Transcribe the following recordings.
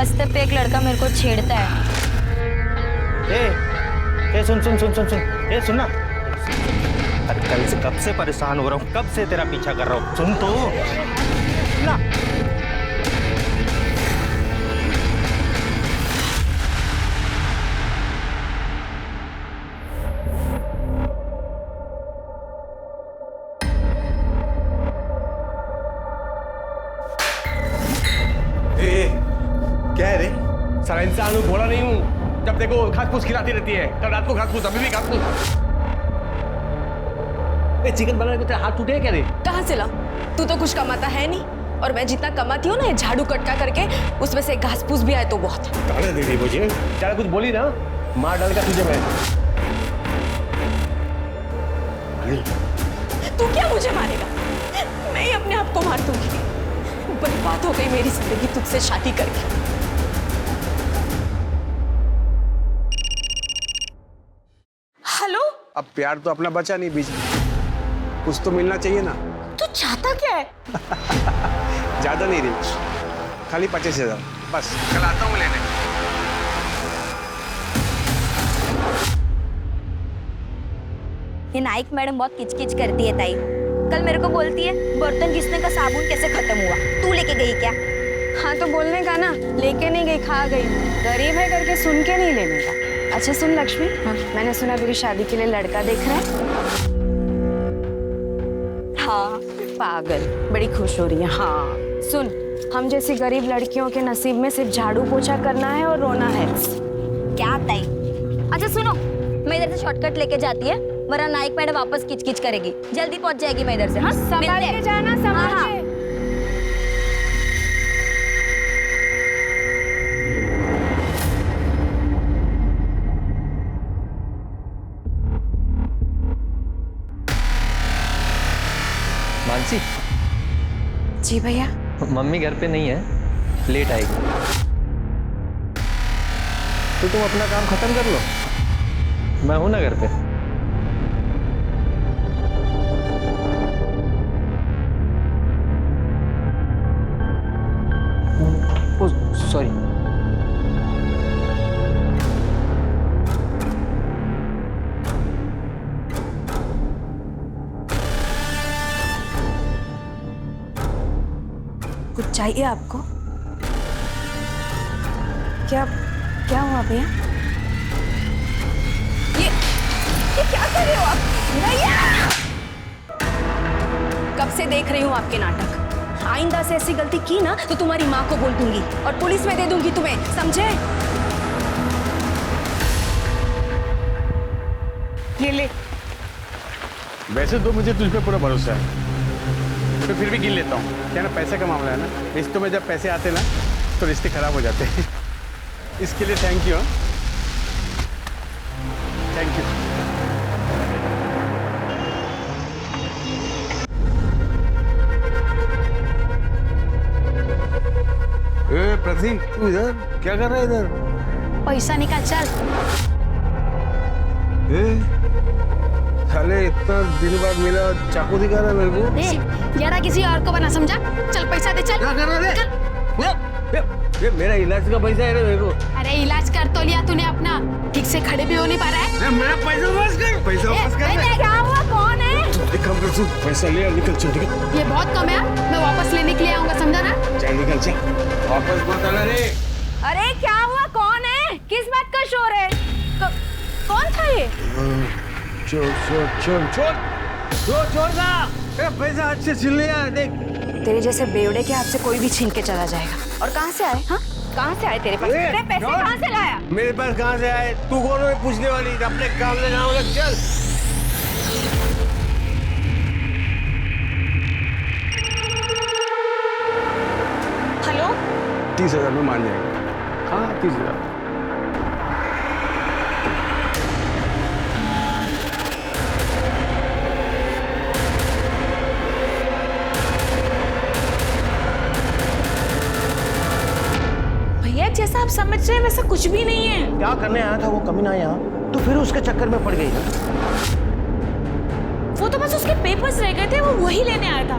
रास्ते पे एक लड़का मेरे को छेड़ता है। ए सुन सुन सुन सुन सुन, ए सुन ना। अरे कल से कब से परेशान हो रहा हूँ, कब से तेरा पीछा कर रहा हूँ, सुन तो ना। क्या है रे? सारा इंसान हूँ, भोला नहीं हूँ। जब देखो घास फूस खिलाती रहती है, कल रात को घास फूस, अभी भी घास फूस। चिकन बनाने को तेरा हाथ टूटे क्या रे? कहाँ से ला? तू तो कुछ कमाता है नहीं, और मैं जितना कमाती हूँ ना ये झाड़ू कटका करके, उसमें से घास फूस भी आए तो बहुत। गाने दे दी मुझे, ज्यादा कुछ बोली ना मार डालेगा तुझे मैं। तू क्या मुझे मारेगा? मैं ही अपने आप को मार दूंगी। बर्बाद हो गई मेरी जिंदगी तुझसे शादी करके। हेलो? अब प्यार तो अपना बचा नहीं बीच में, कुछ तो मिलना चाहिए ना। तू चाहता क्या है? ज्यादा नहीं रे, खाली 25,000 बस। कल आता हूँ लेने। ये नाइक मैडम बहुत किचकिच करती है ताई। कल मेरे को बोलती है बर्तन घिसने का साबुन कैसे खत्म हुआ, तू लेके गई क्या? हाँ तो बोलने का ना, लेके नहीं गई, खा गई। गरीब है करके सुन के नहीं लेने का। अच्छा सुन लक्ष्मी, हाँ? मैंने सुना तेरी शादी के लिए लड़का देख रहा है। हाँ पागल, बड़ी खुश हो रही है। हाँ सुन, हम जैसी गरीब लड़कियों के नसीब में सिर्फ झाड़ू पोछा करना है और रोना है। क्या ताई? अच्छा सुनो, मैं इधर से शॉर्टकट लेके जाती है, वरना नाइक मैडम वापस किचकिच करेगी। जल्दी पहुंच जाएगी मैं इधर से। हाँ संभाल के जाना, संभाल के। मानसी। जी भैया। मम्मी घर पे नहीं है, लेट आएगी। तो तुम अपना काम खत्म कर लो, मैं हूं ना घर पे। सॉरी। कुछ चाहिए आपको? क्या क्या हुआ भैया? ये क्या कर रहे हो आप? भैया! कब से देख रही हूँ आपके नाटक। आइंदा से ऐसी गलती की ना तो तुम्हारी माँ को बोल दूंगी और पुलिस में दे दूंगी तुम्हें, समझे? ये ले। वैसे तो मुझे तुझ पे पूरा भरोसा है, तो फिर भी गिन लेता हूँ। क्या ना, पैसे का मामला है ना, रिश्तों में जब पैसे आते ना तो रिश्ते खराब हो जाते हैं। इसके लिए thank you. Thank you. Prateek, तू इधर क्या कर रहा है? इधर पैसा निकाल, चल। साले इतना दिन बाद मिला, चाकू दिखा रहा है मेरे को। ज्यादा किसी और को बना समझा। चल पैसा दे, चल। क्या कर रहा है? ये मेरा इलाज का पैसा है मेरे को। अरे इलाज कर तो लिया तूने अपना, ठीक से खड़े भी हो नहीं पा रहा है। मेरा पैसा वापस कर, पैसा वापस कर। क्या हुआ? कौन है? एक काम कर, तू पैसा ले और निकल, चल निकल। ये बहुत कम है, मैं वापस लेने के लिए आऊंगा, समझा ना? चल निकल, चल वापस मत आना रे। अरे क्या हुआ? कौन है? किस बात का शोर है? कौन था ये? चोर चोर चोर चोर चोर चोर का मेरा पैसा हाथ से छीन लिया। देख, तेरे जैसे बेवड़े के हाथ से कोई भी छीन के चला जाएगा। और कहाँ से आए? हाँ, कहाँ से आए तेरे पास? तेरे पैसे कहाँ से लाया? मेरे पास कहाँ से आए? तू कौन है पूछने वाली? अपने काम से काम लग, चल। हेलो? 30,000 में मान जाएगा। हाँ 30,000। जैसा आप समझ रहे हैं वैसा कुछ भी नहीं है। क्या करने आया था वो कमीना यहाँ, तो फिर उसके चक्कर में पड़ गई ना। वो तो बस उसके पेपर्स रह गए थे, वो वही लेने आया था।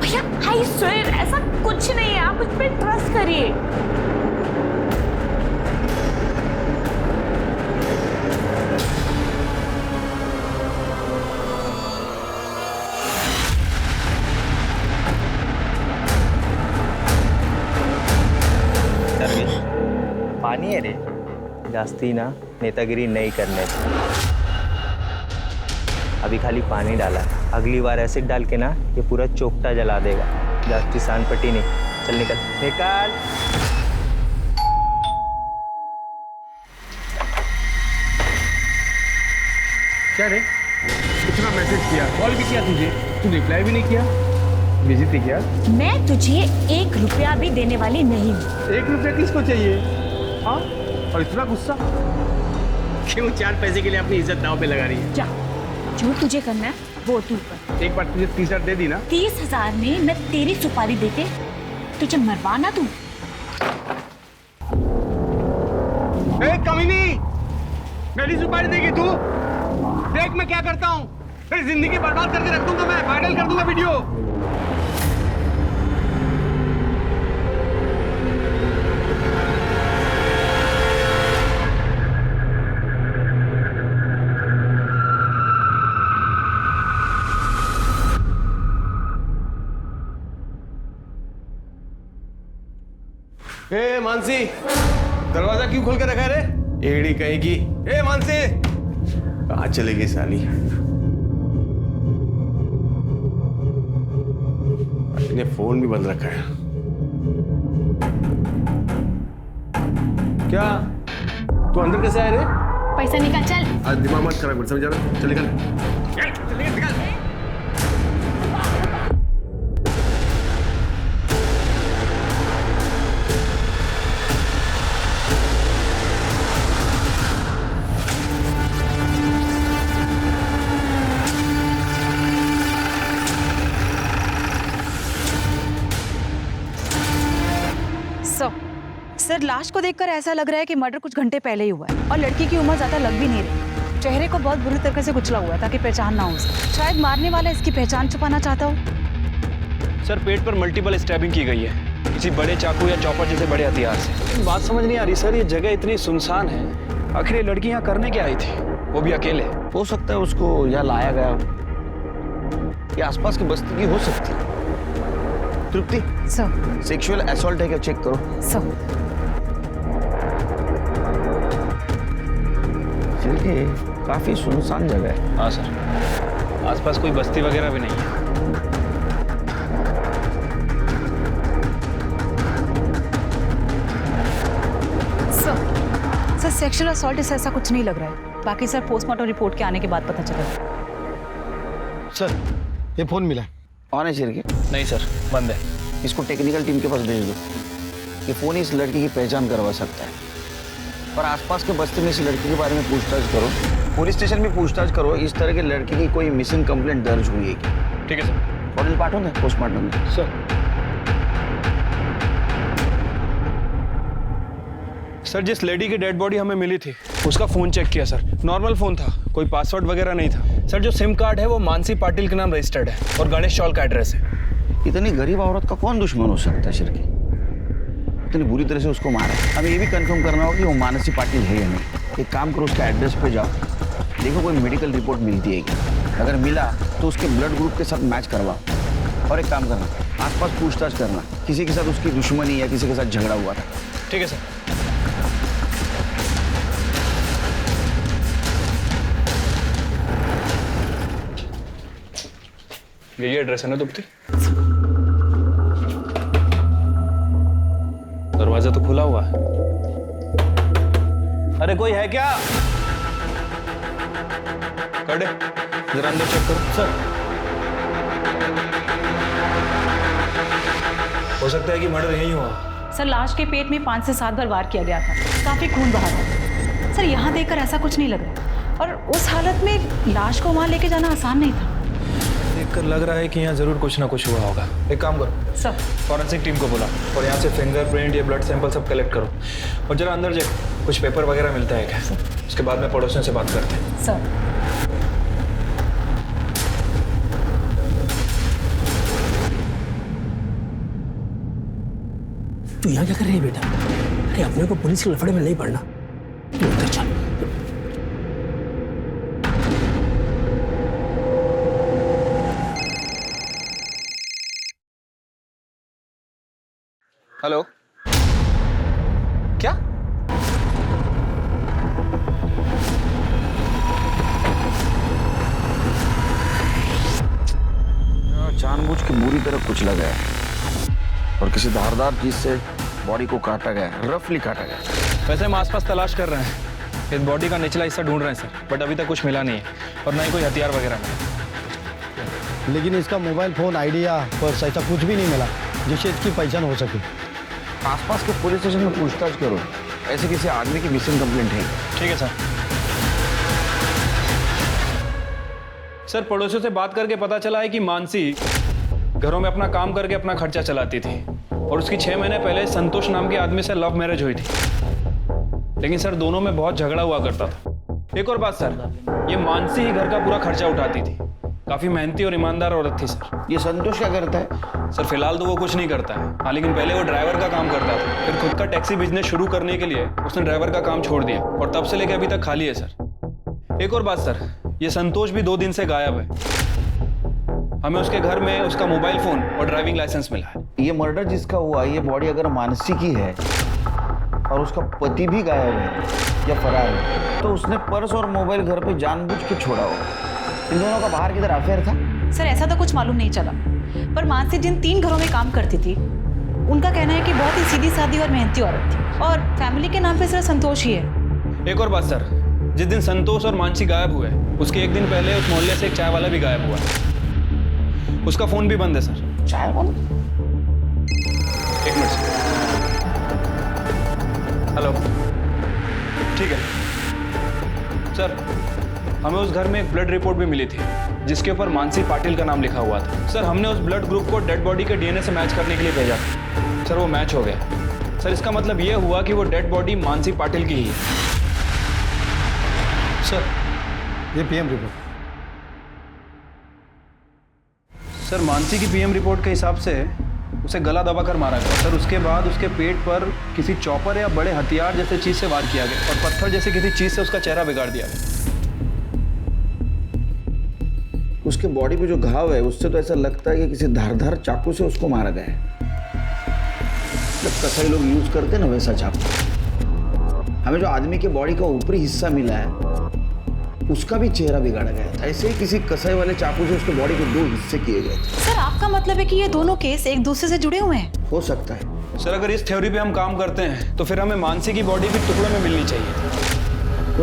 भैया आई स्वेयर ऐसा कुछ नहीं है, आप मुझ पे ट्रस्ट करिए। आहे रे. जास्ती ना नेतागिरी नहीं करने. अभी खाली पानी डाला, अगली बार एसिड डाल के ना ये पूरा चोपटा जला देगा. जास्ती सांडपट्टी नहीं. चल निकल निकाल. क्या रे, इतना मैसेज किया, कॉल भी किया तुझे, तू रिप्लाई भी नहीं किया. बिजी थी क्या? मैं तुझे 1 रुपया भी देने वाली नहीं हूँ. 1 रुपया किसको चाहिए? हाँ, और इतना गुस्सा क्यों? 4 पैसे के लिए अपनी इज्जत दांव पे लगा रही है. जा, जो तुझे करना है वो तू कर. एक बार तुझे 30,000 दे दी ना. 30,000 में मैं तेरी सुपारी देते तुझे मरवाना तू. ए कमीनी, मेरी सुपारी देगी तू? देख मैं क्या करता हूँ, तेरी जिंदगी बर्बाद करके रख दूंगा मैं, वायरल कर दूंगा वीडियो. ए मानसी, दरवाजा क्यों खोल के रखा है रे? एड़ी कहेगी. ए मानसी, कहाँ चलेगी साली? अपने फोन भी बंद रखा है. क्या तू अंदर कैसे आए रे? पैसा निकाल चल. आज दिमाग मत खराब कर, समझ आ रहा? चल निकल. चल निकल, निकल. सर, लाश को देखकर ऐसा लग रहा है कि मर्डर कुछ घंटे पहले ही हुआ है और लड़की की उम्र ज्यादा लग भी नहीं रही. चेहरे को बहुत बुरी तरीके से कुचला हुआ है ताकि पहचान ना हो सके. शायद मारने वाला इसकी पहचान छुपाना चाहता हो. सर, पेट पर मल्टीपल स्टैबिंग की गई है, किसी बड़े चाकू या चॉपर जैसे बड़े हथियार से. बात समझ नहीं आ रही सर, ये जगह इतनी सुनसान है, आखिर ये लड़की यहाँ करने क्या आई थी, वो भी अकेले? हो सकता है उसको यहाँ लाया गया हो, या आसपास की बस्ती की हो सकती है. तृप्ति, सर. सेक्सुअल असॉल्ट है क्या, चेक करो. सर. ये काफी सुनसान जगह है. हाँ सर, आसपास कोई बस्ती वगैरह भी नहीं है. सर, सेक्सुअल असॉल्ट से ऐसा कुछ नहीं लग रहा है. बाकी सर पोस्टमार्टम रिपोर्ट के आने के बाद पता चलेगा. सर, ये फोन मिला. ऑन है चिरके? नहीं सर, बंद है. इसको टेक्निकल टीम के पास भेज दो. ये फोन इस लड़की की पहचान करवा सकता है. और आसपास के बस्ती में इस लड़की के बारे में पूछताछ करो. पुलिस स्टेशन में पूछताछ करो, इस तरह के लड़की की कोई मिसिंग कंप्लेंट दर्ज हुई है क्या. ठीक है सर. बॉडी पाठो ना पोस्टमार्टम में. सर, सर जिस लेडी की डेड बॉडी हमें मिली थी उसका फोन चेक किया सर. नॉर्मल फोन था, कोई पासवर्ड वगैरह नहीं था. सर जो सिम कार्ड है वो मानसी पाटिल के नाम रजिस्टर्ड है और गणेश चौल का एड्रेस है. इतनी गरीब औरत का कौन दुश्मन हो सकता है शिरके? इतनी बुरी तरह से उसको मारा. हमें ये भी कंफर्म करना होगा कि वो मानसी पाटिल है या नहीं. एक काम करो, उसका एड्रेस पे जाओ, देखो कोई मेडिकल रिपोर्ट मिलती है क्या. अगर मिला तो उसके ब्लड ग्रुप के साथ मैच करवाओ. और एक काम करना, आसपास पूछताछ करना, किसी के साथ उसकी दुश्मनी या किसी के साथ झगड़ा हुआ था. ठीक है सर. यही एड्रेस है ना दुप्ती? दरवाजा तो खुला हुआ है. अरे कोई है क्या? कड़े, जरा अंदर चेक करो. सर, हो सकता है कि मर्डर यही हुआ. सर, लाश के पेट में 5 से 7 बार वार किया गया था. काफी खून बहा था. सर, यहाँ देखकर ऐसा कुछ नहीं लग रहा. और उस हालत में लाश को वहां लेके जाना आसान नहीं था. देखकर लग रहा है कि यहाँ जरूर कुछ ना कुछ हुआ होगा. एक काम करो सर, फॉरेंसिक टीम को बुला और यहाँ से फिंगरप्रिंट या ब्लड सैंपल सब कलेक्ट करो और जरा अंदर देखो कुछ पेपर वगैरह मिलता है क्या. उसके बाद में पड़ोसियों से बात करते हैं. सर. तू यहाँ क्या कर रही है बेटा? अरे अपने को पुलिस के लफड़े में नहीं पड़ना. तू अंदर चल. हेलो, क्या जानबूझ के बुरी तरह कुचला गया है और किसी धारदार चीज से बॉडी को काटा गया है, रफली काटा गया है। वैसे हम आसपास तलाश कर रहे हैं, इस बॉडी का निचला हिस्सा ढूंढ रहे हैं सर, बट अभी तक कुछ मिला नहीं है और ना ही कोई हथियार वगैरह मिला। लेकिन इसका मोबाइल फोन, आइडिया, पर्स ऐसा कुछ भी नहीं मिला जिससे इसकी पहचान हो सके। आसपास के पुलिस स्टेशन में पूछताछ करो, ऐसे किसी आदमी की मिसिंग कंप्लेंट है। ठीक है सर। सर पड़ोसियों से बात करके पता चला है कि मानसी घरों में अपना काम करके अपना खर्चा चलाती थी और उसकी 6 महीने पहले संतोष नाम के आदमी से लव मैरिज हुई थी, लेकिन सर दोनों में बहुत झगड़ा हुआ करता था। एक और बात सर, ये मानसी ही घर का पूरा खर्चा उठाती थी, काफी मेहनती और ईमानदार औरत थी सर। ये संतोष क्या करता है? सर फिलहाल तो वो कुछ नहीं करता है, हाँ, लेकिन पहले वो ड्राइवर का काम करता था, फिर खुद का टैक्सी बिजनेस शुरू करने के लिए उसने ड्राइवर का काम छोड़ दिया और तब से लेकर अभी तक खाली है सर। एक और बात सर, ये संतोष भी 2 दिन से गायब है। हमें उसके घर में उसका मोबाइल फोन और ड्राइविंग लाइसेंस मिला है। ये मर्डर जिसका हुआ, ये बॉडी अगर मानसी की है और उसका पति भी गायब है या फरार है, तो उसने पर्स और मोबाइल घर पे जानबूझ के छोड़ा होगा। इन दोनों का बाहर की तरफ अफेयर था? सर ऐसा तो कुछ मालूम नहीं चला, पर मानसी जिन 3 घरों में काम करती थी उनका कहना है कि बहुत ही सीधी सादी और मेहनती औरत थी और फैमिली के नाम पे सिर्फ संतोष ही है। एक और बात सर, जिस दिन संतोष और मानसी गायब हुए उसके 1 दिन पहले उस मोहल्ले से एक चाय वाला भी गायब हुआ है, उसका फोन भी बंद है सर। चाय वाला? 1 मिनट सर। हेलो, ठीक है सर, हमें उस घर में एक ब्लड रिपोर्ट भी मिली थी जिसके ऊपर मानसी पाटिल का नाम लिखा हुआ था। सर हमने उस ब्लड ग्रुप को डेड बॉडी के डीएनए से मैच करने के लिए भेजा था सर, वो मैच हो गया सर। इसका मतलब ये हुआ कि वो डेड बॉडी मानसी पाटिल की ही है। सर ये पीएम रिपोर्ट। सर मानसी की पीएम रिपोर्ट के हिसाब से उसे गला दबाकर मारा गया सर, उसके बाद उसके पेट पर किसी चॉपर या बड़े हथियार जैसे चीज से वार किया गया और पत्थर जैसे किसी चीज से उसका चेहरा बिगाड़ दिया गया। उसके बॉडी पे जो घाव है उससे तो ऐसा लगता है कि किसी धारदार चाकू से उसको मारा गया है। जब कसाई लोग यूज करते हैं ना वैसा चाकू। हमें जो आदमी के बॉडी का ऊपरी हिस्सा मिला है उसका भी चेहरा बिगाड़ा गया था, ऐसे ही किसी कसाई वाले चाकू से उसके बॉडी के 2 हिस्से किए गए थे। सर आपका मतलब है कि ये दोनों केस एक दूसरे से जुड़े हुए हैं? हो सकता है सर, अगर इस थ्योरी पे हम काम करते हैं तो फिर हमें मानसी की बॉडी भी टुकड़ों में मिलनी चाहिए।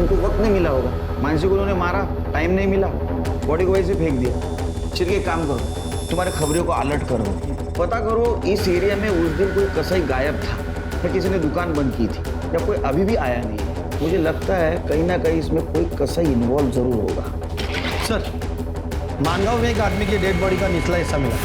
उनको वक्त नहीं मिला होगा, मानसी को उन्होंने मारा, टाइम नहीं मिला, बॉडी को वैसे फेंक दिया। चिर के काम करो, तुम्हारे खबरों को अलर्ट करो, पता करो इस एरिया में उस दिन कोई कसाई गायब था या किसी ने दुकान बंद की थी या कोई अभी भी आया नहीं है। मुझे लगता है कहीं ना कहीं इसमें कोई कसाई इन्वॉल्व जरूर होगा। सर मानगांव में एक आदमी की डेड बॉडी का निचला हिस्सा मिला।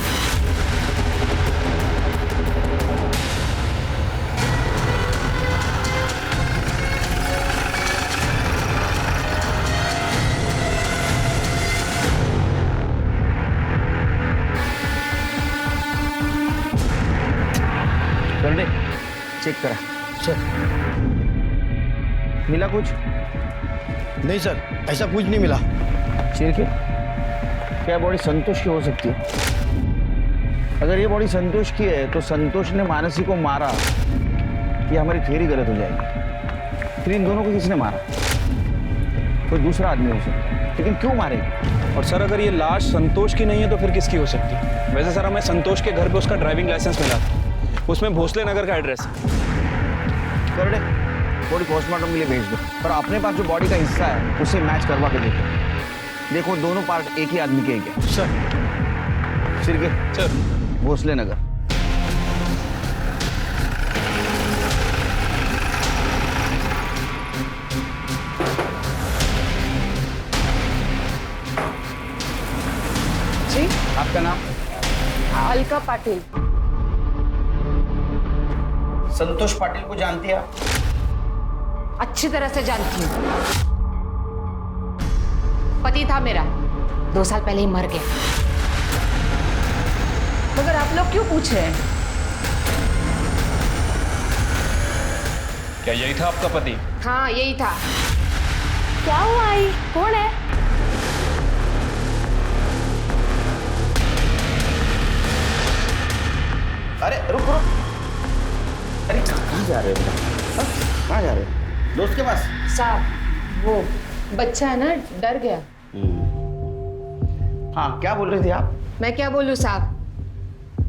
कर दे, चेक करा। सर मिला कुछ? नहीं सर, ऐसा कुछ नहीं मिला। चिर के क्या बॉडी संतोष की हो सकती है? अगर ये बॉडी संतोष की है तो संतोष ने मानसी को मारा, ये हमारी थ्योरी गलत हो जाएगी। फिर इन दोनों को किसने मारा? कोई दूसरा आदमी हो सकता है, लेकिन क्यों मारेगा? और सर अगर ये लाश संतोष की नहीं है तो फिर किसकी हो सकती है? वैसे सर हमें संतोष के घर पे उसका ड्राइविंग लाइसेंस मिला था, उसमें भोसले नगर का एड्रेस है। कर दे, बॉडी पोस्टमार्टम के लिए भेज दो और अपने पास जो बॉडी का हिस्सा है उसे मैच करवा के देखो दोनों पार्ट एक ही आदमी के हैं क्या? सर सिर के सर भोसले नगर। जी आपका नाम? अलका पाटिल। संतोष पाटिल को जानती है आप? अच्छी तरह से जानती हूँ। पति था मेरा, 2 साल पहले ही मर गया। मगर आप लोग क्यों पूछ रहे हैं? क्या यही था आपका पति? हाँ यही था। क्या हुआ आई? कौन है? अरे रुक रुक, अरे कहाँ जा रहे हो? कहाँ जा रहे हो? दोस्त के पास? साहब वो बच्चा है ना, डर गया। हाँ क्या बोल रहे थे आप? मैं क्या बोलूं साहब,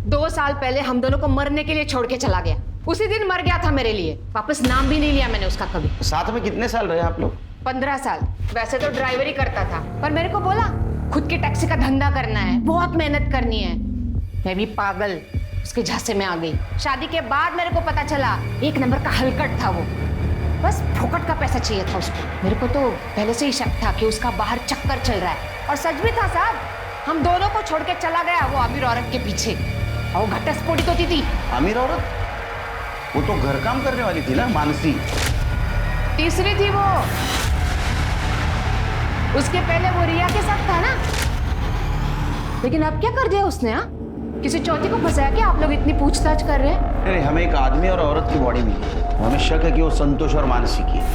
2 साल पहले हम दोनों को मरने के लिए छोड़ के चला गया। उसी दिन मर गया था मेरे लिए, वापस नाम भी नहीं लिया मैंने उसका कभी। साथ में कितने साल रहे आप लोग? 15 साल। वैसे तो ड्राइवर ही करता था, पर मेरे को बोला खुद की टैक्सी का धंधा करना है, बहुत मेहनत करनी है। मैं भी पागल उसके झांसे में आ गई। शादी के बाद मेरे को पता चला 1 नंबर का हलकट था वो, बस फोकट का पैसा चाहिए था उसको। मेरे को तो पहले से ही शक था कि उसका बाहर चक्कर चल रहा है, और सच भी था साहब। हम दोनों को छोड़ के चला गया वो अमीर औरत के पीछे, और वो घटस्फोटित होती थी। अमीर औरत? वो तो घर काम करने वाली थी ना, मानसी। तीसरी थी वो, उसके पहले वो रिया के साथ था ना। लेकिन अब क्या कर दिया उसने? हाँ, किसी चौथी को फंसाया क्या? आप लोग इतनी पूछताछ कर रहे हैं। अरे हमें एक आदमी और औरत की बॉडी मिली, हमें शक है कि वो संतोष और मानसी की है।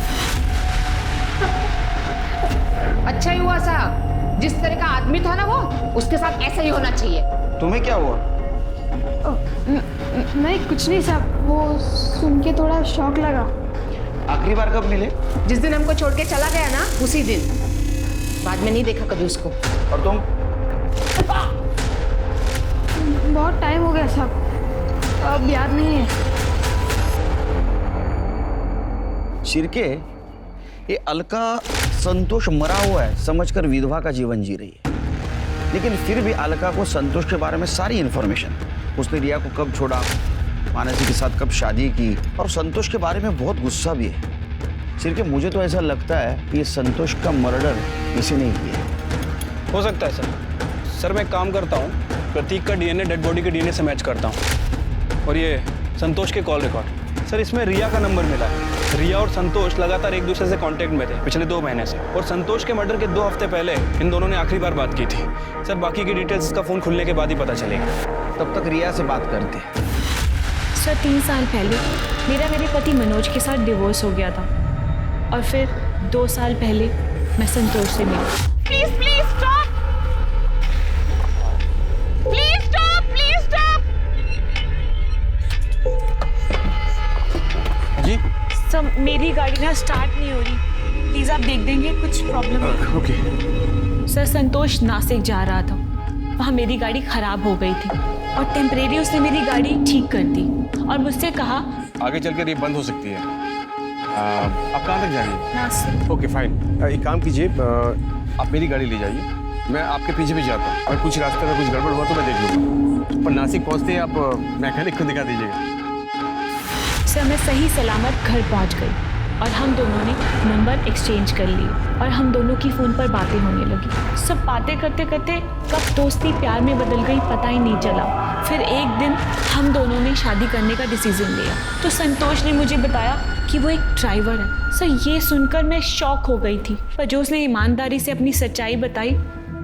अच्छा ही हुआ साहब, जिस तरह का आदमी था ना वो, उसके साथ ऐसा ही होना चाहिए। तुम्हें क्या हुआ? नहीं कुछ नहीं साहब, वो सुन के थोड़ा शौक लगा। आखिरी बार कब मिले? जिस दिन हमको छोड़ के चला गया ना, उसी दिन। बाद में नहीं देखा कभी उसको। और तुम? बहुत टाइम हो गया साहब, अब याद नहीं है। शिर्के, ये अलका संतोष मरा हुआ है समझकर विधवा का जीवन जी रही है, लेकिन फिर भी अलका को संतोष के बारे में सारी इंफॉर्मेशन, उसने रिया को कब छोड़ा, मानसी के साथ कब शादी की, और संतोष के बारे में बहुत गुस्सा भी है। शिर्के, मुझे तो ऐसा लगता है कि ये संतोष का मर्डर इसी ने किया। हो सकता है सर मैं एक काम करता हूँ, प्रतीक का डीएनए डेड बॉडी के डीएनए से मैच करता हूँ, और ये संतोष के कॉल रिकॉर्ड। सर इसमें रिया का नंबर मिला है। रिया और संतोष लगातार एक दूसरे से कांटेक्ट में थे पिछले 2 महीने से, और संतोष के मर्डर के 2 हफ्ते पहले इन दोनों ने आखिरी बार बात की थी। सर बाकी की डिटेल्स इसका फोन खुलने के बाद ही पता चलेगा। तब तक रिया से बात करते हैं। सर 3 साल पहले मेरे पति मनोज के साथ डिवोर्स हो गया था, और फिर 2 साल पहले मैं संतोष से मिली। Please please stop, please stop, please stop. जी सर मेरी गाड़ी ना स्टार्ट नहीं हो रही, प्लीज आप देख देंगे, कुछ प्रॉब्लम है। ओके। सर संतोष नासिक जा रहा था, वहाँ मेरी गाड़ी खराब हो गई थी, और टेम्परेरी उसने मेरी गाड़ी ठीक कर दी, और मुझसे कहा आगे चलकर ये बंद हो सकती है। आप कहाँ तक जाएंगे? नासिक। ओके फाइन, एक काम कीजिए, आप मेरी गाड़ी ले जाइए, मैं आपके पीछे भी जाता हूँ। अगर कुछ रास्ते में कुछ गड़बड़ हुआ तो मैं देख लूँगा, पर नासिक पहुँचते ही आप मैकेनिक को दिखा दीजिएगा। सर मैं सही सलामत घर पहुंच गई, और हम दोनों ने नंबर एक्सचेंज कर लिए, और हम दोनों की फ़ोन पर बातें होने लगी। सब बातें करते करते कब दोस्ती प्यार में बदल गई पता ही नहीं चला। फिर एक दिन हम दोनों ने शादी करने का डिसीजन लिया, तो संतोष ने मुझे बताया कि वो एक ड्राइवर है। सर ये सुनकर मैं शॉक हो गई थी, पर जो उसने ईमानदारी से अपनी सच्चाई बताई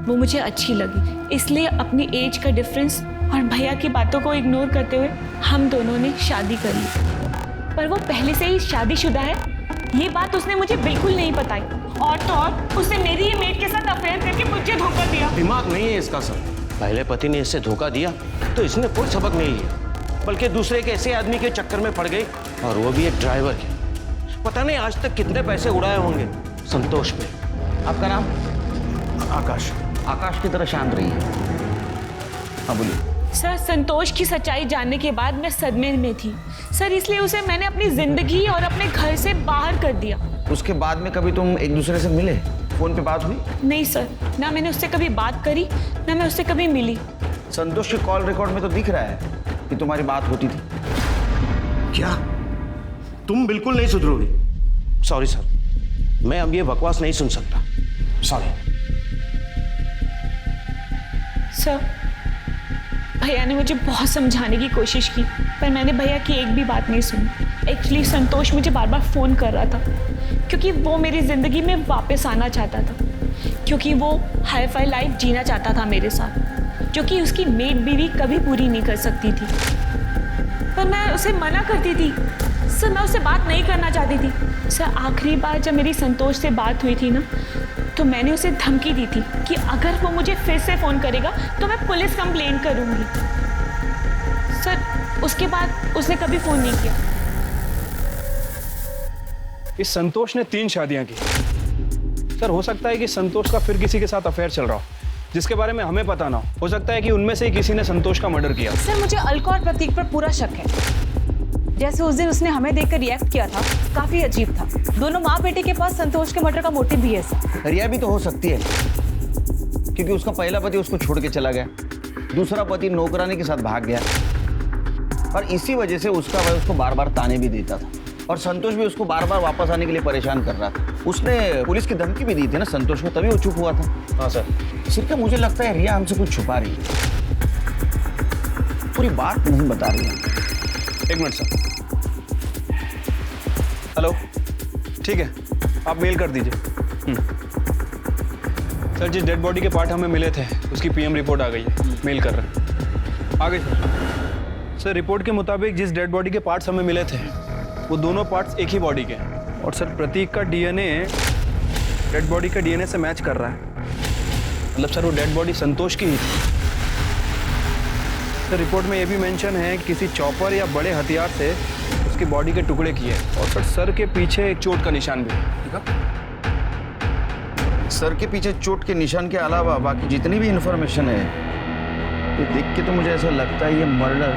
वो मुझे अच्छी लगी। इसलिए अपनी एज का डिफरेंस और भैया की बातों को इग्नोर करते हुए हम दोनों ने शादी कर ली। पर वो पहले से ही शादीशुदा है, ये बात उसने मुझे बिल्कुल नहीं बताई, और तो और उसने मेरी ये मेड के साथ अफेयर करके मुझे धोखा दिया। दिमाग नहीं है इसका सर, पहले पति ने इससे धोखा दिया तो इसने कोई सबक नहीं लिया, बल्कि दूसरे के ऐसे आदमी के चक्कर में पड़ गई, और वो भी एक ड्राइवर के। पता नहीं आज तक कितने पैसे उड़ाए होंगे संतोष पे। आपका नाम? आकाश। आकाश की तरह शांत रही है। हाँ बोलिए। सर संतोष की सच्चाई जानने के बाद मैं सदमे में थी सर, इसलिए उसे मैंने अपनी जिंदगी और अपने घर से बाहर कर दिया। उसके बाद में कभी तुम एक दूसरे से मिले, फोन पे बात हुई? नहीं सर, ना मैंने उससे कभी बात करी, ना मैं उससे कभी मिली। संतोष के कॉल रिकॉर्ड में तो दिख रहा है कि तुम्हारी बात होती थी। क्या तुम बिल्कुल नहीं सुधरोगे? सॉरी सर, मैं अब ये बकवास नहीं सुन सकता, सॉरी। सर भैया ने मुझे बहुत समझाने की कोशिश की, पर मैंने भैया की एक भी बात नहीं सुनी। एक्चुअली संतोष मुझे बार बार फ़ोन कर रहा था, क्योंकि वो मेरी ज़िंदगी में वापस आना चाहता था, क्योंकि वो हाई फाई लाइफ जीना चाहता था मेरे साथ, जो कि उसकी मेड बीवी कभी पूरी नहीं कर सकती थी। पर मैं उसे मना करती थी सर, मैं उससे बात नहीं करना चाहती थी। सर आखिरी बार जब मेरी संतोष से बात हुई थी ना, तो मैंने उसे धमकी दी थी कि अगर वो मुझे फिर से फ़ोन करेगा तो मैं पुलिस कंप्लेंट करूंगी। सर उसके बाद उसने कभी फ़ोन नहीं किया। इस संतोष ने 3 शादियां की। सर हो सकता है कि संतोष का फिर किसी के साथ अफेयर चल रहा हो, जिसके बारे में हमें पता ना हो सकता है कि उनमें से ही किसी ने संतोष का मर्डर किया। सर मुझे अलका और प्रतीक पर पूरा शक है। जैसे उस दिन उसने हमें देखकर रिएक्ट किया था, काफी अजीब था। दोनों माँ बेटे के पास संतोष के मर्डर का मोटिव भी है सर। रिया भी तो हो सकती है, क्योंकि उसका पहला पति उसको छोड़ के चला गया, दूसरा पति नौकरानी के साथ भाग गया और इसी वजह से उसका भाई उसको बार बार ताने भी देता था और संतोष भी उसको बार बार वापस आने के लिए परेशान कर रहा था। उसने पुलिस की धमकी भी दी थी ना संतोष को, तभी वो चुप हुआ था। हाँ सर। सिर्फ मुझे लगता है रिया हमसे कुछ छुपा रही है, पूरी बात नहीं बता रही है। एक मिनट सर। हेलो, ठीक है, आप मेल कर दीजिए। सर जिस डेड बॉडी के पार्ट हमें मिले थे उसकी पीएम रिपोर्ट आ गई है, मेल कर रहे हैं। आ गई सर। रिपोर्ट के मुताबिक जिस डेड बॉडी के पार्ट्स हमें मिले थे वो दोनों पार्ट्स एक ही बॉडी के हैं और सर प्रतीक का डीएनए डेड बॉडी के डीएनए से मैच कर रहा है। मतलब सर वो डेड बॉडी संतोष की ही थी। सर रिपोर्ट में ये भी मेंशन है कि किसी चॉपर या बड़े हथियार से उसकी बॉडी के टुकड़े किए और सर के पीछे एक चोट का निशान भी है। ठीक है, सर के पीछे चोट के निशान के अलावा बाकी जितनी भी इंफॉर्मेशन है, ये देख के तो मुझे ऐसा लगता है ये मर्डर,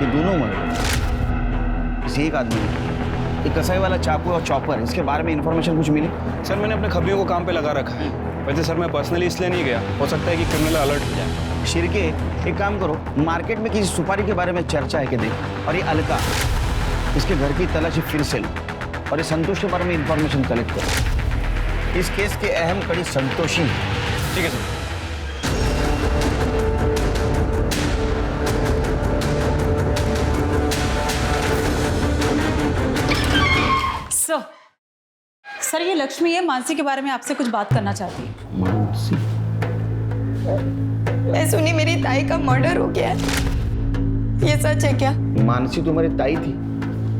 ये दोनों मर्डर किसी एक आदमी ने। ये कसाई वाला चाकू और चॉपर, इसके बारे में इंफॉर्मेशन कुछ मिली? सर मैंने अपने खबरियों को काम पे लगा रखा है। वैसे सर मैं पर्सनली इसलिए नहीं गया, हो सकता है कि क्रिमिनल अलर्ट हो जाए। शिरके, एक काम करो, मार्केट में किसी सुपारी के बारे में चर्चा है कि देख, और ये अलका, इसके घर की तलाशी फिर से लो और ये संतोष के बारे में इंफॉर्मेशन कलेक्ट करो। इस केस के अहम कड़ी संतोषी है। ठीक है सर। सर ये लक्ष्मी है, मानसी के बारे में आपसे कुछ बात करना चाहती है। मानसी? मैं सुनी मेरी ताई का मर्डर हो गया है, ये सच है क्या? मानसी तुम्हारी ताई थी?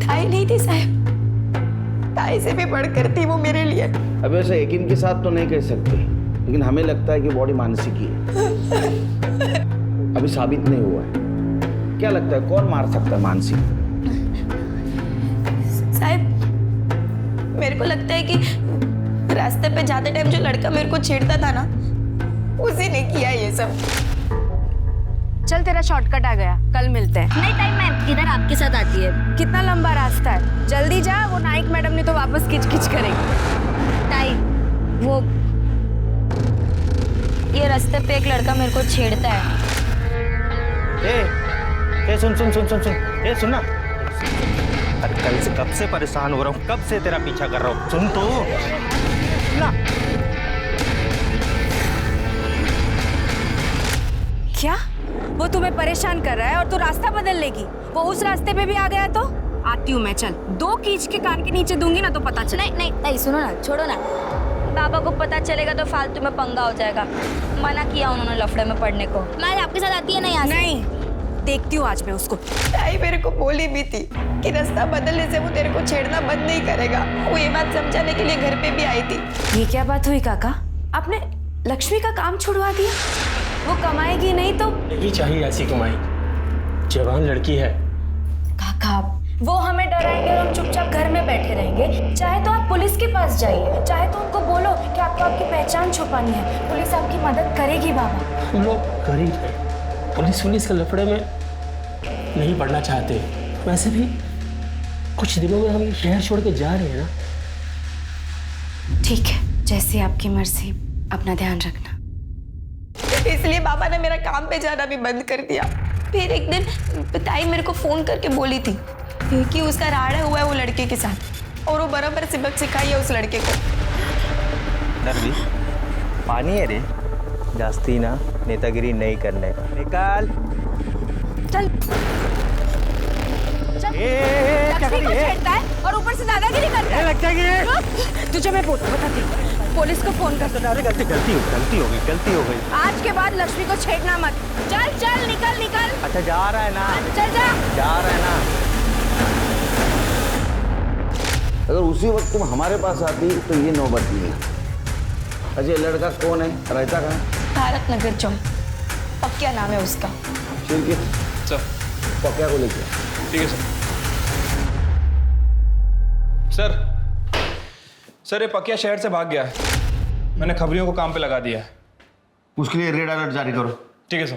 ताई नहीं थी साहब, ताई से भी बढ़कर थी वो मेरे लिए। अब ऐसा यकीन के साथ तो नहीं कह सकते, लेकिन हमें लगता है कि बॉडी मानसी की है। अभी साबित नहीं हुआ है। क्या लगता है कौन मार सकता है मानसी? साहब मेरे को लगता है कि रास्ते पे जाते टाइम जो लड़का मेरे को छेड़ता था ना, उसी ने किया ये सब। चल तेरा शॉर्टकट आ गया, कल मिलते हैं। नहीं टाइम मैम, इधर आपके साथ आती है। कितना लंबा रास्ता है, जल्दी जा, वो नाइक मैडम ने तो वापस किच-किच करेगी। ताई वो ये रास्ते पे एक लड़का मेरे को छेड़ता है। ए सुन सुन सुन सुन सुन, ए सुन ना। अरे कल से कब से परेशान हो रहा हूँ, कब से तेरा पीछा कर रहा हूँ, सुन तो ना। क्या वो तुम्हें परेशान कर रहा है और तू रास्ता बदल लेगी? वो उस रास्ते पे भी आ गया तो आती हूँ मैं, चल। दो कीच के कान के नीचे दूंगी ना तो पता चले। नहीं नहीं ताई सुनो ना, छोड़ो ना, बाबा को पता चलेगा तो फालतू में पंगा हो जाएगा। मना किया उन्होंने लफड़े में पड़ने को। मैं आपके साथ आती है ना यहाँ से? नहीं, देखती हूँ आज मैं उसको। ताई मेरे को बोली भी थी कि रास्ता बदलने से वो तेरे को छेड़ना बंद नहीं करेगा। वो ये बात समझाने के लिए घर पे भी आई थी। ये क्या बात हुई काका, आपने लक्ष्मी का काम छुड़वा दिया? वो कमाएगी नहीं तो? नहीं चाहिए ऐसी कमाई, जवान लड़की है। काका वो हमें डराएंगे और हम चुपचाप घर में बैठे रहेंगे। चाहे तो आप पुलिस के पास जाइए, चाहे तो उनको बोलो कि आपको आपकी पहचान छुपानी है, पुलिस आपकी मदद करेगी। बाबा हम लोग गरीब हैं, पुलिस के लफड़े में नहीं पड़ना चाहते। वैसे भी कुछ दिनों में हम शहर छोड़ के जा रहे हैं ना। ठीक है, जैसे आपकी मर्जी, अपना ध्यान रखना। इसलिए बाबा ने मेरा काम पे जाना भी बंद कर दिया। फिर एक दिन ताई मेरे को फोन करके बोली थी कि उसका राड़ा हुआ है वो लड़के के साथ और वो बराबर सबक सिखाई है उस लड़के को। नरवी पानी है रे, जास्ती ना नेतागिरी नहीं करने का। निकाल चल लक्ष्मी को छेड़ता है और ऊपर से दादागिरी करता है। लगता है तुझे मैं बताती हूँ, पुलिस को फोन कर दो। गलती हो गई। आज के बाद लक्ष्मी को छेड़ना मत। चल चल निकल। अच्छा जा रहा है ना? चल जा रहा है ना? अगर उसी वक्त तुम हमारे पास आती तो ये नौबत नहीं। अजय लड़का कौन है, रहता कहाँ? भारत नगर चौक, पक्या नाम है उसका। सर पक्या को लेके। ठीक है सर, ये पकिया शहर से भाग गया है। मैंने खबरियों को काम पे लगा दिया है। उसके लिए रेड अलर्ट जारी करो। ठीक है सर।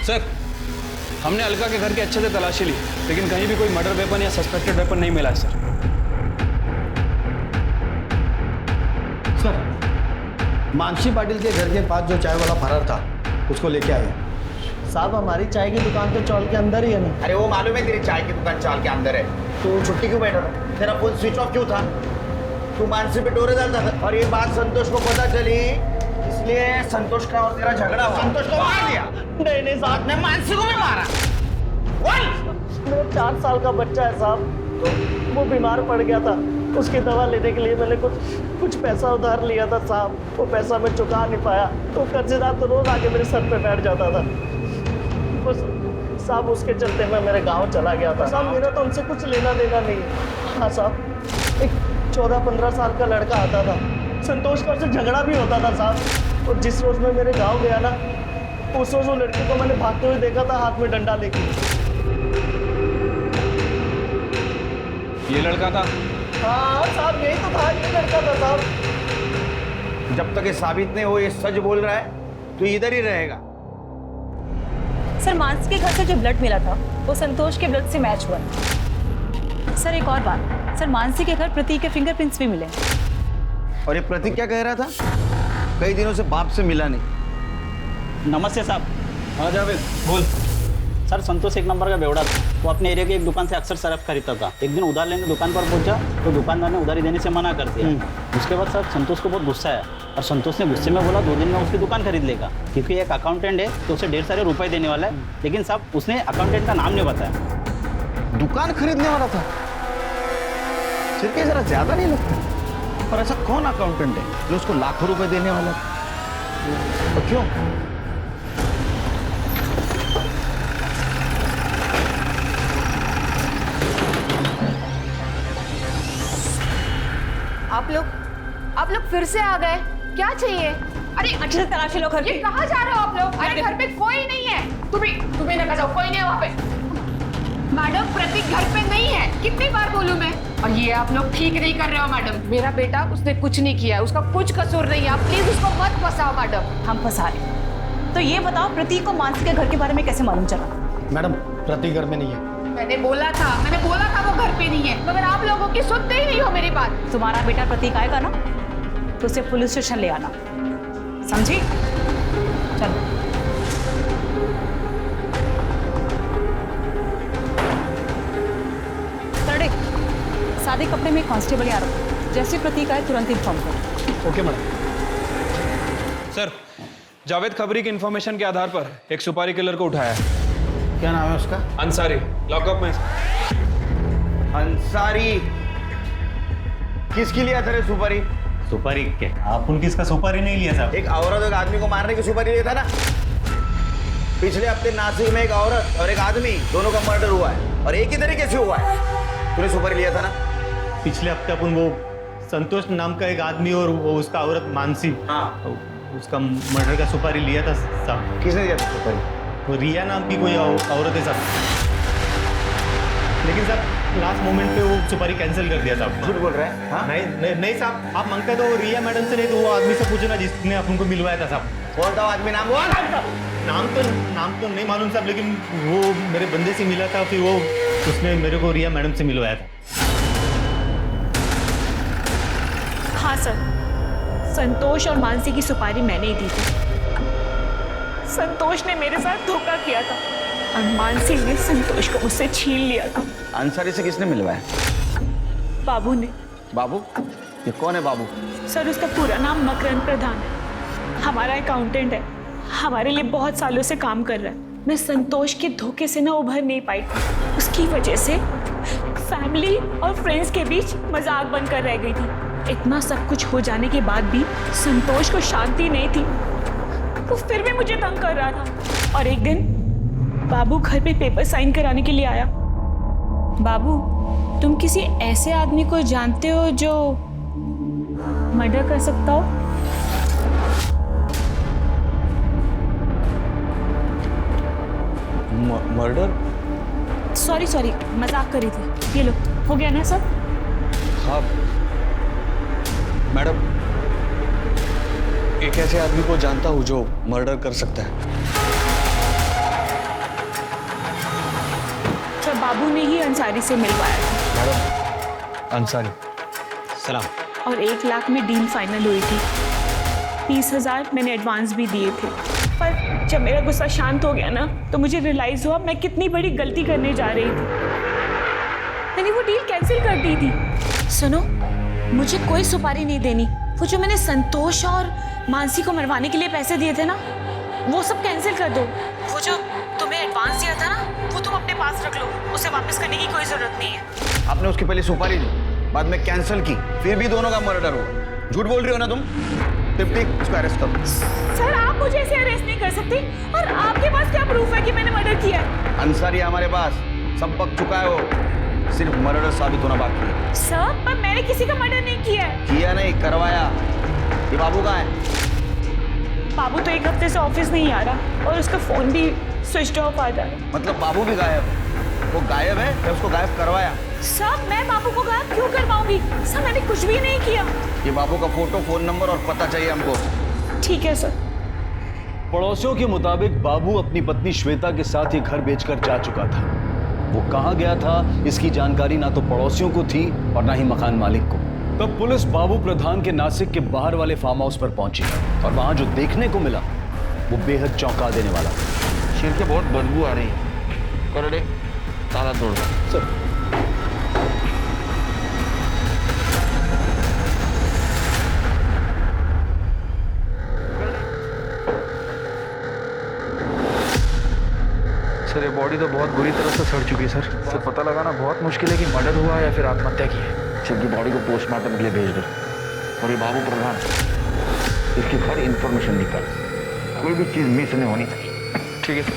सर, हमने अलका के घर की अच्छे से तलाशी ली, लेकिन कहीं भी कोई मर्डर वेपन या सस्पेक्टेड वेपन नहीं मिला है सर। सर, मानसी पाटिल के घर के पास जो चाय वाला फरार था उसको लेके आए। साहब हमारी चाय की दुकान तो चौल के अंदर ही है ना। अरे वो मालूम है तेरी चाय की दुकान चाल के अंदर है, तो छुट्टी क्यों बैठा था? तेरा फोन स्विच ऑफ क्यों था? तू मानसी पे डोरे डालता था और ये बात संतोष को पता चली, इसलिए संतोष का और तेरा झगड़ा हुआ। संतोष को मार दिया? नहीं साहब, मैं मानसी को भी मारा। मेरा 4 साल का बच्चा है साहब, तो वो बीमार पड़ गया था, उसकी दवा लेने के लिए मैंने कुछ पैसा उधार लिया था साहब, वो पैसा मैं चुका नहीं पाया, तो कर्जेदार तो रोज आके मेरे सर पे बैठ जाता था। बस साहब उसके चलते मैं मेरे गांव चला गया था साहब, मेरा तो उनसे कुछ लेना देना नहीं। हाँ साहब, एक 14-15 साल का लड़का आता था, संतोष का उससे झगड़ा भी होता था साहब, और जिस रोज मैं मेरे गांव गया ना, उस रोज वो लड़के को मैंने भागते हुए देखा था हाथ में डंडा लेके। ये लड़का था? हाँ साहब, यही तो था, ये लड़का था साहब। जब तक ये साबित नहीं हो ये सच बोल रहा है तो इधर ही रहेगा। सर, मानसी के घर से जो ब्लड मिला था वो संतोष के ब्लड से मैच हुआ। सर एक और बात, सर मानसी के घर प्रतीक के फिंगरप्रिंट्स भी मिले। और ये प्रतीक क्या कह रहा था? कई दिनों से बाप से मिला नहीं। नमस्ते साहब। हाँ जावेद, बोल। सर संतोष एक नंबर का बेवड़ा था, वो अपने एरिया की एक दुकान से अक्सर सरफ खरीदता था। एक दिन उधार लेने दुकान पर पहुंचा तो दुकानदार ने उधारी देने से मना कर दिया। उसके बाद सर संतोष को बहुत गुस्सा आया और संतोष ने गुस्से में बोला 2 दिन में उसकी दुकान खरीद लेगा, क्योंकि एक अकाउंटेंट है तो उसे ढेर सारे रुपए देने वाला है। लेकिन साहब उसने अकाउंटेंट का नाम नहीं बताया। दुकान खरीदने वाला था? सिर्फ ये जरा ज्यादा नहीं लगता? पर ऐसा कौन अकाउंटेंट है जो उसको लाखों रुपए देने वाला है? और क्यों? आप लोग फिर से आ गए, क्या चाहिए? अरे अच्छे से तलाशी लो घर ये की। कहाँ जा रहे हो आप लोग? अरे घर पे कोई नहीं है। तुम्हें ना जाओ, कोई नहीं है वहाँ पे। मैडम प्रतीक घर पे नहीं है, कितनी बार बोलूं मैं? और ये आप लोग ठीक नहीं कर रहे हो मैडम। मेरा बेटा उसने कुछ नहीं किया है, उसका कुछ कसूर नहीं है, आप प्लीज उसको मत फंसाओ मैडम। हम फंसा रहे। तो ये बताओ प्रतीक को मानसी के घर के बारे में कैसे मालूम चला? मैडम, प्रतीक घर में नहीं है। मैंने बोला था वो घर पे नहीं है, मगर आप लोगों की सुनते ही नहीं हो मेरी बात। तुम्हारा बेटा प्रतीक आएगा ना तो उसे पुलिस स्टेशन ले आना, समझी? चलो। तड़े, सादे कपड़े में कांस्टेबल आ रहा, जैसे प्रतीक आए तुरंत इन्फॉर्म करो। Okay madam. सर, जावेद खबरी की इंफॉर्मेशन के आधार पर एक सुपारी किलर को उठाया है। क्या नाम है उसका? अंसारी, लॉकअप में। अंसारी? किसकी लिया था रे सुपारी? सुपारी क्या? आप उनकी इसका सुपारी नहीं लिया साहब। एक औरत एक आदमी को मारने की सुपारी लिया था ना? पिछले हफ्ते नासिक में एक औरत और एक आदमी दोनों का मर्डर हुआ है, और एक ही तरीके से हुआ है। तूने सुपारी लिया था ना? पिछले हफ्ते अपन वो संतोष नाम का एक आदमी और वो उसका औरत मानसी, हाँ, उसका मर्डर का सुपारी लिया था साहब। किसने दिया था सुपारी? वो रिया नाम की कोई औरत है साहब, लेकिन साहब लास्ट मोमेंट पे वो सुपारी कैंसिल कर दिया साहब। झूठ बोल रहे हैं? हाँ? नहीं साहब, आप मांगते तो रिया मैडम से नहीं तो वो आदमी से पूछना जिसने अपन को मिलवाया था साहब। कौन था आदमी? नाम बोल। नाम तो नहीं मालूम साहब, लेकिन वो मेरे बंदे से मिला था, फिर वो उसने मेरे को रिया मैडम से मिलवाया था। हाँ सर, संतोष और मानसी की सुपारी मैंने ही दी थी। संतोष ने मेरे साथ धोखा किया था और मानसी ने संतोष को मुझसे छीन लिया था। अंसारी से किसने मिलवाया? बाबू ने। बाबू? ये कौन है बाबू? सर उसका पूरा नाम मकरंद प्रधान है, हमारा अकाउंटेंट है, हमारे लिए बहुत सालों से काम कर रहा है। मैं संतोष के धोखे से ना उभर नहीं पाई थी, उसकी वजह से फैमिली और फ्रेंड्स के बीच मजाक बनकर रह गई थी। इतना सब कुछ हो जाने के बाद भी संतोष को शांति नहीं थी, वो फिर भी मुझे तंग कर रहा था। और एक दिन बाबू घर पे पेपर साइन कराने के लिए आया। बाबू, तुम किसी ऐसे आदमी को जानते हो जो मर्डर कर सकता हो? मर्डर? सॉरी सॉरी, मजाक करी थी। ये लो, हो गया ना सब? हाँ मैडम, एक ऐसे आदमी को जानता हूँ जो मर्डर कर सकता है। सर, बाबू ने ही अंसारी से मिलवाया था। मैडम, अंसारी सलाम। और 1 लाख में डील फाइनल हुई थी। 30,000 मैंने एडवांस भी दिए थे। पर जब मेरा गुस्सा शांत हो गया ना, तो मुझे रियलाइज हुआ मैं कितनी बड़ी गलती करने जा रही थी। मैंने वो डील कैंसिल कर दी थी। सुनो, मुझे कोई सुपारी नहीं देनी। वो जो मैंने संतोष और मानसी को मरवाने के लिए पैसे दिए थे ना, वो सब कैंसिल कर दो। वो जो तुम्हें एडवांस दिया था ना, वो तुम अपने पास रख लो। उसे वापस करने की कोई जरूरत नहीं है। आपने उसकी पहले सुपारी दी, बाद में कैंसिल की, फिर भी दोनों का मर्डर हुआ। झूठ बोल रही हो ना तुम? टिप्टी, इसको अरेस्ट करो। सर, आप मुझे ऐसे अरेस्ट नहीं कर सकते। और आपके पास क्या प्रूफ है कि मैंने मर्डर किया है? अंसारी हमारे पास सब पक चुका है, वो सिर्फ मर्डर साबित होना बाकी है। सर, पर मैंने किसी का मर्डर नहीं किया है। किया नहीं, करवाया। ये बाबू कहाँ है? बाबू तो 1 हफ्ते से ऑफिस नहीं आ रहा और उसका फोन भी स्विच ऑफ आ रहा है। मतलब बाबू भी गायब? वो गायब है या उसको गायब करवाया? सर, मैं बाबू को गायब क्यों करवाऊंगी? सर, मैंने कुछ भी नहीं किया। ये बाबू का फोटो, फोन नंबर और पता चाहिए हमको। ठीक है सर। पड़ोसियों के मुताबिक बाबू अपनी पत्नी श्वेता के साथ ये घर बेचकर जा चुका था। वो कहाँ गया था, इसकी जानकारी ना तो पड़ोसियों को थी और ना ही मकान मालिक को। तब पुलिस बाबू प्रधान के नासिक के बाहर वाले फार्म हाउस पर पहुंची और वहां जो देखने को मिला वो बेहद चौंका देने वाला। सिर के बहुत बदबू आ रही है। कर दे, ताला तोड़ दो। सर, सर, ये बॉडी तो बहुत बुरी तरह से सड़ चुकी है सर। पता लगाना बहुत मुश्किल है कि मर्डर हुआ है या फिर आत्महत्या की है। सबकी बॉडी को पोस्टमार्टम के लिए भेज दो। और ये बाबू प्रधान, इसकी हर इंफॉर्मेशन निकाल, कोई भी चीज मिस नहीं होनी चाहिए। ठीक है सर।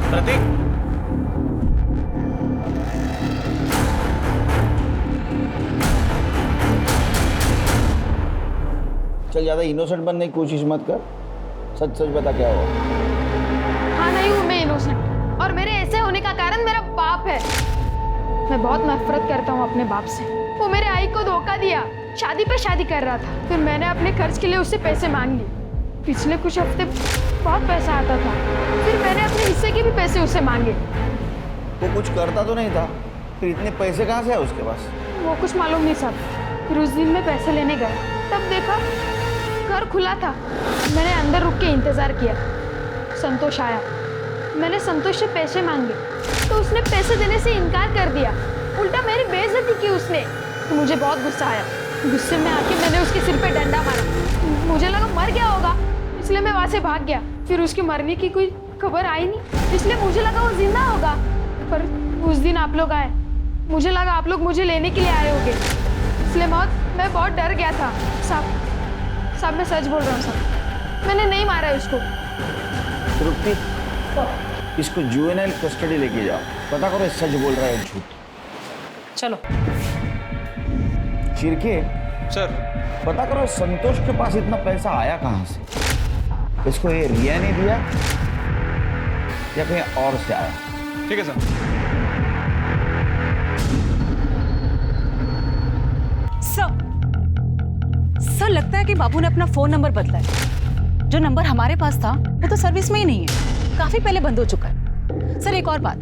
प्रतीक, चल, ज्यादा इनोसेंट बनने की कोशिश मत कर। सच सच बता क्या हुआ। हाँ, नहीं हूँ मैं इनोसेंट, और मेरे ऐसे होने का कारण मेरा बाप है। मैं बहुत नफरत करता हूँ अपने बाप से। वो मेरे आई को धोखा दिया, शादी पे शादी कर रहा था। फिर मैंने अपने खर्च के लिए उससे पैसे मांग लिए। पिछले कुछ हफ्ते बहुत पैसा आता था, फिर मैंने अपने हिस्से के भी पैसे उससे मांगे। वो कुछ करता तो नहीं था, फिर इतने पैसे कहाँ से है उसके पास? वो कुछ मालूम नहीं साहब। फिर उस दिन मैं पैसे लेने गया, तब देखा घर खुला था। मैंने अंदर रुक के इंतजार किया। संतोष आया, मैंने संतोष से पैसे मांगे तो उसने पैसे देने से इनकार कर दिया। उल्टा मेरी बेइज्जती की उसने। तो मुझे बहुत गुस्सा आया। गुस्से में आके मैंने उसके सिर पे डंडा मारा। मुझे लगा मर गया होगा, इसलिए मैं वहाँ से भाग गया। फिर उसके मरने की कोई खबर आई नहीं, इसलिए मुझे लगा वो जिंदा होगा। पर उस दिन आप लोग आए, मुझे लगा आप लोग मुझे लेने के लिए आए होंगे, इसलिए मैं बहुत डर गया था। साहब, मैं सच बोल रहा हूँ साहब, मैंने नहीं मारा है उसको। तृप्ति, इसको जुवेनाइल कस्टडी लेके जाओ, पता करो सच बोल रहा है झूठ। चलो। चिरके सर, पता करो संतोष के पास इतना पैसा आया कहाँ से? इसको ये रिया ने दिया या कहीं और से आया? ठीक है सर। सर, लगता है कि बाबू ने अपना फोन नंबर बदला है। जो नंबर हमारे पास था वो तो सर्विस में ही नहीं है, काफी पहले बंद हो चुका है। सर, एक और बात,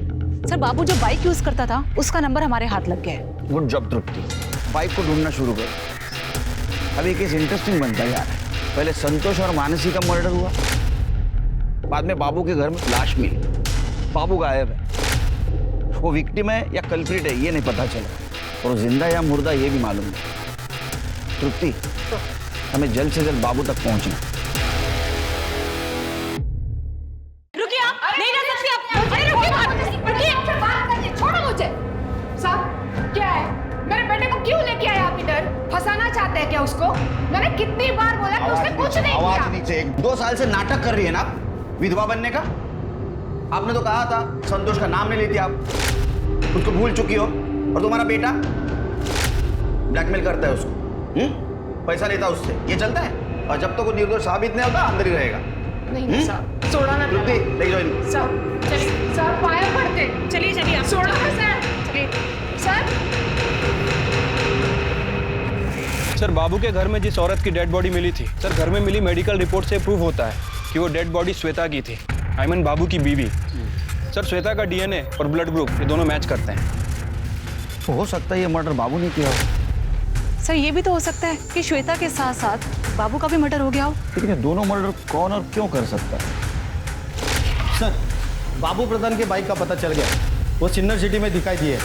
सर बाबू जो बाइक यूज करता था उसका नंबर हमारे हाथ लग गया है। गुड जॉब तृप्ति, बाइक को ढूंढना शुरू करो। अब ये केस इंटरेस्टिंग बनता है यार। पहले संतोष और मानसी का मर्डर हुआ, बाद में बाबू के घर में लाश मिली, बाबू गायब है। वो विक्टिम है या कल्प्रिट है ये नहीं पता चला, और जिंदा या मुर्दा ये भी मालूम नहीं। तृप्ति, हमें जल्द से जल्द बाबू तक पहुंचना। रुकिए आप, नहीं जा सकती आप। अरे रुकिए, छोड़ो मुझे। साहब, क्या है? मेरे बेटे को क्यों लेके आए आप इधर? फंसाना चाहते हैं क्या उसको? मैंने कितनी बार बोला कि उसने कुछ नहीं किया। आवाज नीचे। 2 साल से नाटक कर रही है ना विधवा बनने का। आपने तो कहा था संतोष का नाम नहीं लेती आप, उसको भूल चुकी हो। और तुम्हारा बेटा ब्लैकमेल करता है उसको। पैसा लेता उससे, ये चलता है? और जब तक वो निर्दोष साबित नहीं होता अंदर ही रहेगा। नहीं साहब, छोड़ा ना तृप्ति, ले जाओ इनको। साहब चलिए, साहब पाया पड़ते, चलिए चलिए आप छोड़ा ना सर, चलिए सर। सर बाबू के घर में जिस औरत की डेड बॉडी मिली थी, सर घर में मिली मेडिकल रिपोर्ट से प्रूव होता है कि वो डेड बॉडी श्वेता की थी, आई मीन बाबू की बीवी। सर श्वेता का डीएनए और ब्लड ग्रुप ये दोनों मैच करते हैं। तो हो सकता है ये मर्डर बाबू ने किया हो। सर ये भी तो हो सकता है कि श्वेता के साथ साथ बाबू का भी मर्डर हो गया हो। लेकिन ये दोनों मर्डर कौन और क्यों कर सकता है? सर बाबू प्रधान के बाइक का पता चल गया, वो सिन्नर सिटी में दिखाई दिए।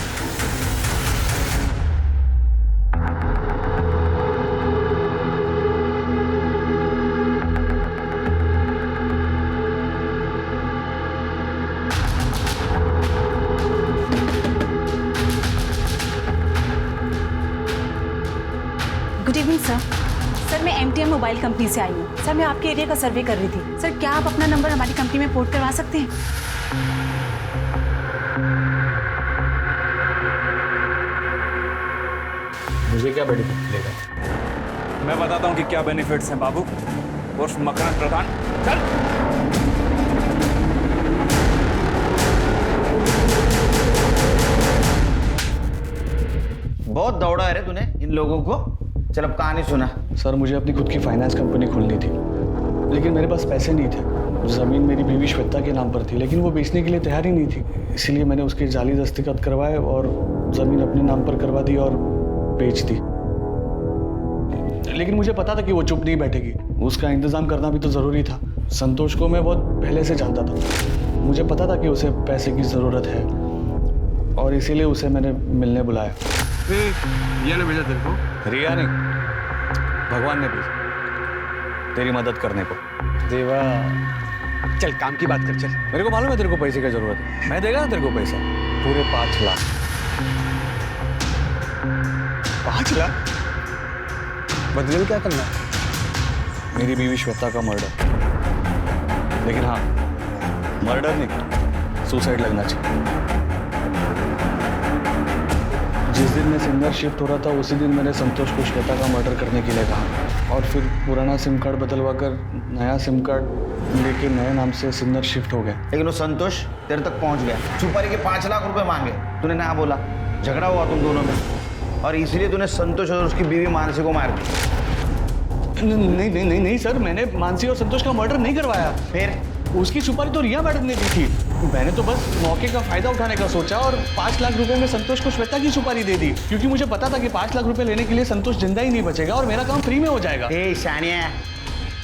Good evening sir. सर मैं MTM मोबाइल कंपनी से आई हूँ। सर मैं आपके एरिया का सर्वे कर रही थी। सर क्या आप अपना नंबर हमारी कंपनी में पोर्ट करवा सकते हैं? मुझे क्या बेनिफिट मिलेगा? मैं बताता हूँ कि क्या बेनिफिट्स हैं बाबू। उर्फ मकरंद प्रधान, चल। बहुत दौड़ा है रे तूने इन लोगों को। चल अब कहानी सुना। सर मुझे अपनी खुद की फाइनेंस कंपनी खोलनी थी, लेकिन मेरे पास पैसे नहीं थे। ज़मीन मेरी बीवी श्वेता के नाम पर थी, लेकिन वो बेचने के लिए तैयार ही नहीं थी। इसीलिए मैंने उसके जाली दस्तखत करवाए और ज़मीन अपने नाम पर करवा दी और बेच दी। लेकिन मुझे पता था कि वो चुप नहीं बैठेगी, उसका इंतज़ाम करना भी तो ज़रूरी था। संतोष को मैं बहुत पहले से जानता था, मुझे पता था कि उसे पैसे की ज़रूरत है और इसीलिए उसे मैंने मिलने बुलाया। रिया ने भेजा तेरे को? रिया नहीं, भगवान ने भेजा तेरी मदद करने को। देवा, चल काम की बात कर चल। मेरे को मालूम है तेरे को पैसे की जरूरत है, मैं देगा ना तेरे को पैसा, पूरे 5 लाख। 5 लाख? बदले में क्या करना है? मेरी बीवी श्वेता का मर्डर। लेकिन हाँ, मर्डर नहीं, सुसाइड लगना चाहिए। जिस दिन मैं सिन्नर शिफ्ट हो रहा था उसी दिन मैंने संतोष को श्वेता का मर्डर करने के लिए कहा और फिर पुराना सिम कार्ड बदलवा कर नया सिम कार्ड लेके नए नाम से सिन्नर शिफ्ट हो गया। लेकिन वो संतोष तेरे तक पहुंच गया, सुपारी के 5 लाख रुपए मांगे, तूने ना बोला, झगड़ा हुआ तुम दोनों में और इसलिए तूने संतोष और उसकी बीवी मानसी को मार दी। नहीं सर, मैंने मानसी और संतोष का मर्डर नहीं करवाया। फिर उसकी सुपारी तो रिया मैडम ने दी थी, मैंने तो बस मौके का फायदा उठाने का सोचा और 5 लाख रुपए में संतोष को श्वेता की सुपारी दे दी, क्योंकि मुझे पता था कि 5 लाख रुपए लेने के लिए संतोष जिंदा ही नहीं बचेगा और मेरा काम फ्री में हो जाएगा। शानिया,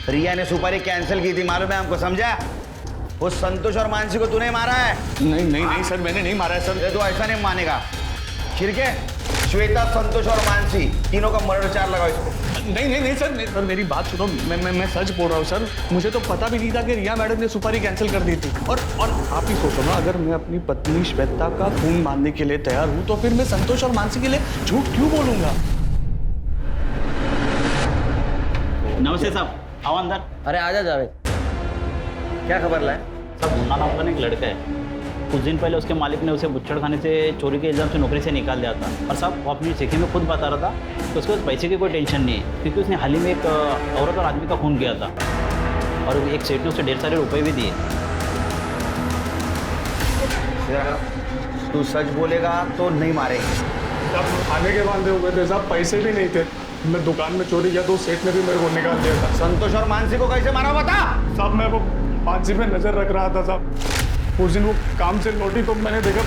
रिया ने सुपारी कैंसिल की थी, मालूम है हमको, समझा? वो संतोष और मानसी को तूने मारा है। नहीं सर, मैंने नहीं मारा है सर। ये तो ऐसा नहीं मानेगा। ठीक है, श्वेता, संतोष और मानसी तीनों का मर्डर चार्ज लगाओ इसको। नहीं सर, मेरी बात सुनो, मैं सच बोल रहा हूँ सर। मुझे तो पता भी नहीं था कि रिया मैडम ने सुपारी कैंसिल कर दी थी। और आप ही सोचो ना, अगर मैं अपनी पत्नी श्वेता का खून मानने के लिए तैयार हूँ तो फिर मैं संतोष और मानसी के लिए झूठ क्यों बोलूंगा? नमस्ते साहब, आओ अंदर। अरे आजा जावेद, क्या खबर लाए? साहब मुन्ना नाम का एक लड़का है, कुछ दिन पहले उसके मालिक ने उसे बुच्चड़ खाने से चोरी के इल्जाम से नौकरी से निकाल दिया था। और साहब वो अपनी चिट्ठी में खुद बता रहा था कि उसके पास पैसे की कोई टेंशन नहीं है, क्योंकि उसने हाल ही में एक औरत और आदमी का खून किया था और एक सेठ ने उसे ढेर सारे रुपए भी दिए। तू सच बोलेगा तो नहीं मारेंगे। जब खाने के बांधे हुए थे साहब, पैसे भी नहीं थे, मैं दुकान में चोरी किया तो सेठ ने भी मेरे को निकाल दिया था। संतोष और मानसी को कैसे मारा बता? साहब मैं वो मानसी पे नजर रख रहा था साहब। उस दिन वो काम से लौटी तो मैंने देखा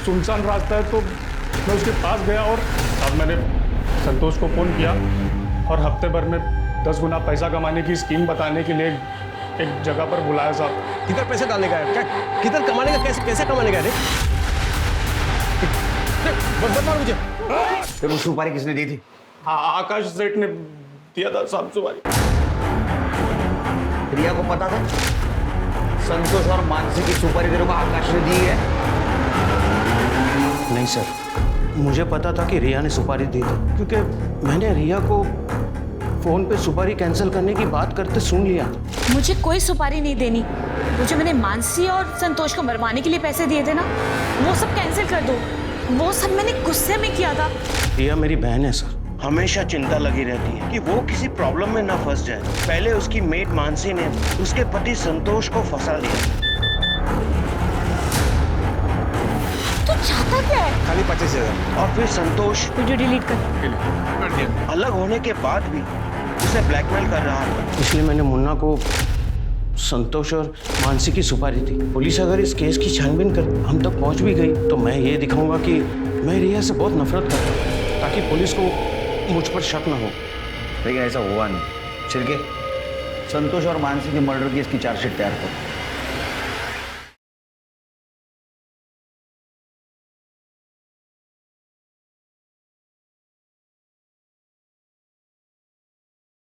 सुनसान रास्ता है, तो मैं उसके पास गया और अब मैंने संतोष को फ़ोन किया और हफ्ते भर में 10 गुना पैसा कमाने की स्कीम बताने के लिए एक जगह पर बुलाया साहब। किधर पैसे डालने का है? क्या किधर कमाने का? कैसे कमाने का है? बता मुझे। फिर वो सुपारी किसने दी थी? हाँ, आकाश सेठ ने दिया था साहब सुपारी। रिया को पता था संतोष और मानसी की सुपारी तेरे को आकाश ने दी है? नहीं सर, मुझे पता था कि रिया ने सुपारी दी थी, क्योंकि मैंने रिया को फोन पे सुपारी कैंसिल करने की बात करते सुन लिया। मुझे कोई सुपारी नहीं देनी, वो जो मैंने मानसी और संतोष को मरवाने के लिए पैसे दिए थे ना, वो सब कैंसिल कर दो। वो सब मैंने गुस्से में किया था। रिया मेरी बहन है सर, हमेशा चिंता लगी रहती है कि वो किसी प्रॉब्लम में ना फंस जाए। पहले उसकी मेट मानसी ने उसके पति संतोष को फंसा लिया। तू चाहता क्या है? खाली 25,000। और फिर संतोष वीडियो डिलीट कर दिया। अलग होने के बाद भी उसे ब्लैकमेल कर रहा था। इसलिए मैंने मुन्ना को संतोष और मानसी की सुपारी दी। पुलिस अगर इस केस की छानबीन कर हम तक पहुंच भी गई तो मैं ये दिखाऊंगा कि मैं रिया से बहुत नफरत करता हूँ, ताकि पुलिस को मुझ पर शक न हो। लेकिन ऐसा हुआ नहीं। छिड़के, संतोष और मानसी के मर्डर केस की चार्जशीट तैयार करो।